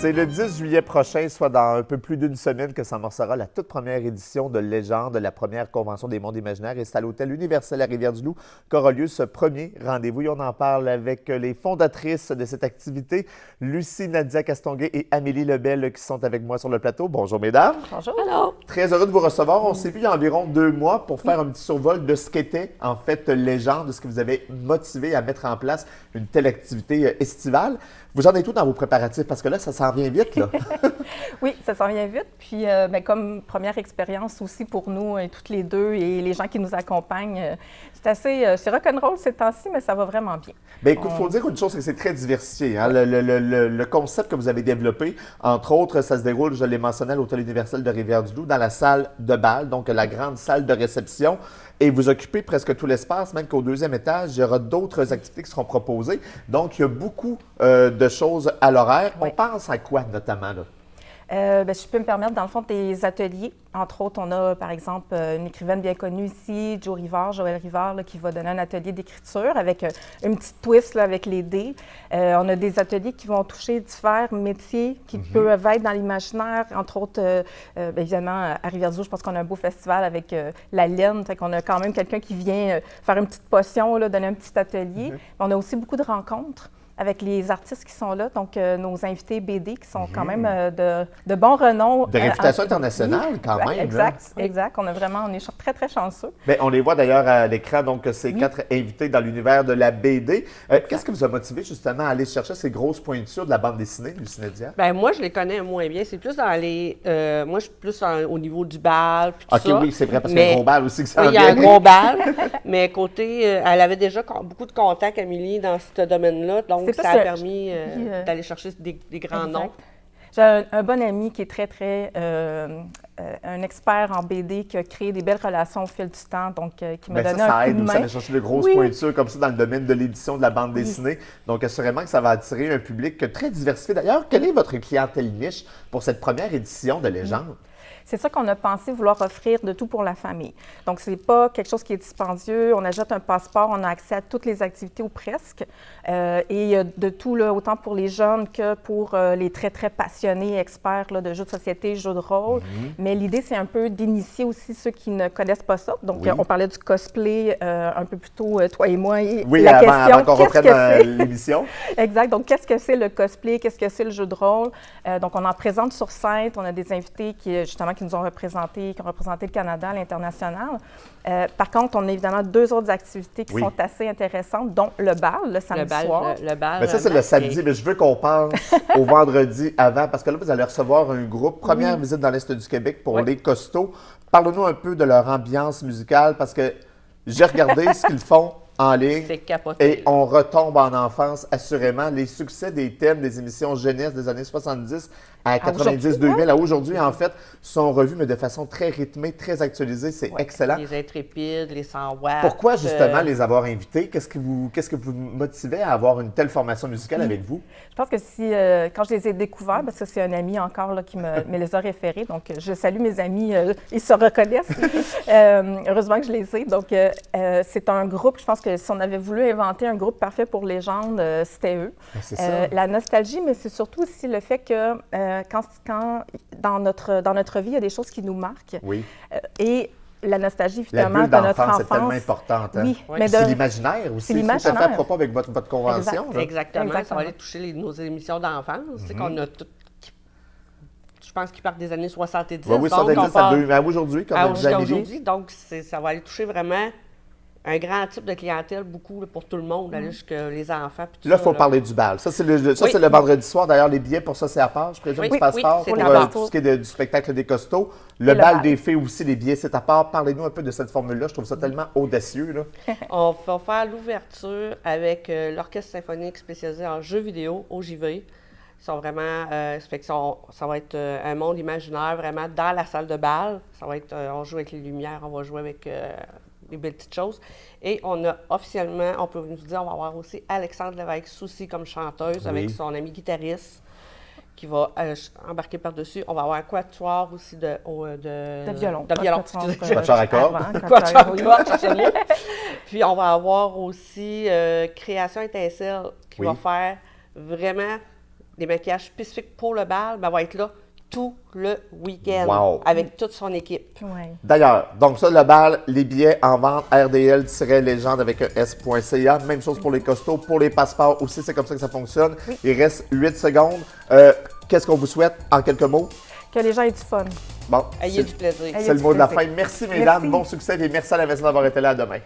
C'est le 10 juillet prochain, soit dans un peu plus d'une semaine, que s'amorcera la toute première édition de Légende, la première convention des mondes imaginaires. Et c'est à l'Hôtel Universel à Rivière-du-Loup qu'aura lieu ce premier rendez-vous. Et on en parle avec les fondatrices de cette activité, Lucie Nadia Castonguay et Amélie Lebel, qui sont avec moi sur le plateau. Bonjour, mesdames. Bonjour. Hello. Très heureux de vous recevoir. On s'est vu il y a environ 2 mois pour faire un petit survol de ce qu'était, en fait, Légende, de ce qui vous avait motivé à mettre en place une telle activité estivale. Vous en êtes où dans vos préparatifs? Parce que là, ça s'en vient vite, là. Oui, ça s'en vient vite. Puis, comme première expérience aussi pour nous, toutes les deux, et les gens qui nous accompagnent, c'est rock'n'roll ces temps-ci, mais ça va vraiment bien. Bien, écoute, il faut dire une chose, c'est que c'est très diversifié. Hein? Le concept que vous avez développé, entre autres, ça se déroule, je l'ai mentionné, à l'Hôtel Universel de Rivière-du-Loup, dans la salle de bal, donc la grande salle de réception. Et vous occupez presque tout l'espace, même qu'au 2e étage, il y aura d'autres activités qui seront proposées. Donc, il y a beaucoup de choses à l'horaire. Oui. On pense à quoi, notamment, là? Si je peux me permettre, dans le fond, des ateliers. Entre autres, on a, par exemple, une écrivaine bien connue ici, Joël Rivard, là, qui va donner un atelier d'écriture avec une petite twist là, avec les dés. On a des ateliers qui vont toucher divers métiers qui peuvent être dans l'imaginaire. Entre autres, évidemment, à Rivière-du-Loup, je pense qu'on a un beau festival avec la laine. Fait qu'on a quand même quelqu'un qui vient faire une petite potion, là, donner un petit atelier. On a aussi beaucoup de rencontres avec les artistes qui sont là, donc nos invités BD qui sont quand même de bon renom. De réputation internationale, quand même. Exact, exact. On est très, très chanceux. Bien, on les voit d'ailleurs à l'écran, donc ces 4 invités dans l'univers de la BD. Qu'est-ce qui vous a motivé justement à aller chercher ces grosses pointures de la bande dessinée, Lucie Nadia? Bien, moi, je les connais moins bien. C'est plus dans les... moi, je suis plus au niveau du bal, puis tout ça. OK, oui, c'est vrai, parce qu'il y a un gros bal aussi que ça il y a un gros bal, mais côté... elle avait déjà beaucoup de contacts, Amélie, dans ce domaine-là, donc ça a permis d'aller chercher des grands noms. J'ai un bon ami qui est très, un expert en BD, qui a créé des belles relations au fil du temps, donc qui m'a donné un coup de main. Ça aide aussi à chercher de grosses pointures comme ça dans le domaine de l'édition de la bande dessinée. Donc, assurément que ça va attirer un public très diversifié. D'ailleurs, quelle est votre clientèle niche pour cette première édition de Légende? C'est ça qu'on a pensé vouloir offrir de tout pour la famille. Donc, c'est pas quelque chose qui est dispendieux. On achète un passeport, on a accès à toutes les activités ou presque. Et de tout, là, autant pour les jeunes que pour les très, très passionnés, experts là, de jeux de société, jeux de rôle. Mais l'idée, c'est un peu d'initier aussi ceux qui ne connaissent pas ça. Donc, on parlait du cosplay un peu plus tôt, toi et moi. Et la question, avant qu'on reprenne l'émission. Exact. Donc, qu'est-ce que c'est le cosplay? Qu'est-ce que c'est le jeu de rôle? Donc, on en présente sur scène. On a des invités qui nous ont représenté, qui ont représenté le Canada à l'international. Par contre, on a évidemment 2 autres activités qui sont assez intéressantes, dont le bal, le samedi soir. Le bal. Mais ça, c'est le samedi, mais je veux qu'on pense au vendredi avant, parce que là, vous allez recevoir un groupe. Première visite dans l'Est du Québec pour les costauds. Parlez-nous un peu de leur ambiance musicale, parce que j'ai regardé ce qu'ils font en ligne. C'est capoté. Et on retombe en enfance, assurément. Les succès des thèmes des émissions jeunesse des années 70 à 90-2000 à aujourd'hui, en fait, sont revus, mais de façon très rythmée, très actualisée. C'est excellent. Les intrépides, les 100 watts. Pourquoi, justement, les avoir invités? Qu'est-ce que vous motivait à avoir une telle formation musicale avec vous? Je pense que quand je les ai découverts, parce que c'est un ami encore là, qui me les a référés, donc je salue mes amis, ils se reconnaissent. Heureusement que je les ai. Donc, c'est un groupe, je pense que si on avait voulu inventer un groupe parfait pour Légende, c'était eux. C'est ça. La nostalgie, mais c'est surtout aussi le fait que quand dans notre vie, il y a des choses qui nous marquent. Oui. Et la nostalgie, La évidemment, bulle de notre d'enfance enfance. est tellement importante. Hein? Oui, mais c'est l'imaginaire aussi. C'est l'imaginaire. Tout à fait à propos avec votre convention. Exactement. Ça va aller toucher nos émissions d'enfance. C'est qu'on a toutes, je pense qu'ils partent des années 70. Oui, 70 à aujourd'hui, comme vous avez dit. Donc, ça va aller toucher vraiment un grand type de clientèle, beaucoup là, pour tout le monde, aller jusqu'à les enfants. Puis tout là, il ça, faut parler du bal. Ça, c'est le vendredi soir. D'ailleurs, les billets pour ça, c'est à part. Je présume du passeport pour tout ce qui est du spectacle des costauds. Le bal des fées aussi, les billets, c'est à part. Parlez-nous un peu de cette formule-là. Je trouve ça tellement audacieux. Là. On va faire l'ouverture avec l'Orchestre symphonique spécialisé en jeux vidéo au JV. Ils sont vraiment, ça va être un monde imaginaire vraiment dans la salle de bal. Ça va être, on joue avec les lumières, on va jouer avec des belles petites choses. Et on a officiellement, on peut nous dire, on va avoir aussi Alexandre Lévesque-Soucy comme chanteuse avec son ami guitariste qui va embarquer par-dessus. On va avoir un quatuor aussi de violon. De violon, excusez. Quatuor à cordes. Quatuor à cordes, cherchez-le. Puis on va avoir aussi Création Étincelle qui va faire vraiment des maquillages spécifiques pour le bal, ben, va être là tout le week-end Wow. avec toute son équipe. Ouais. D'ailleurs, donc ça, le bal, les billets en vente, rdl-légende avec un s.ca. Même chose pour les costauds, pour les passeports aussi, c'est comme ça que ça fonctionne. Il reste 8 secondes. Qu'est-ce qu'on vous souhaite en quelques mots? Que les gens aient du fun. Bon, Ayez du plaisir. Ayez c'est le du mot de la plaisir. fin. Merci, mesdames. Merci. Bon succès et merci à la maison d'avoir été là. À demain.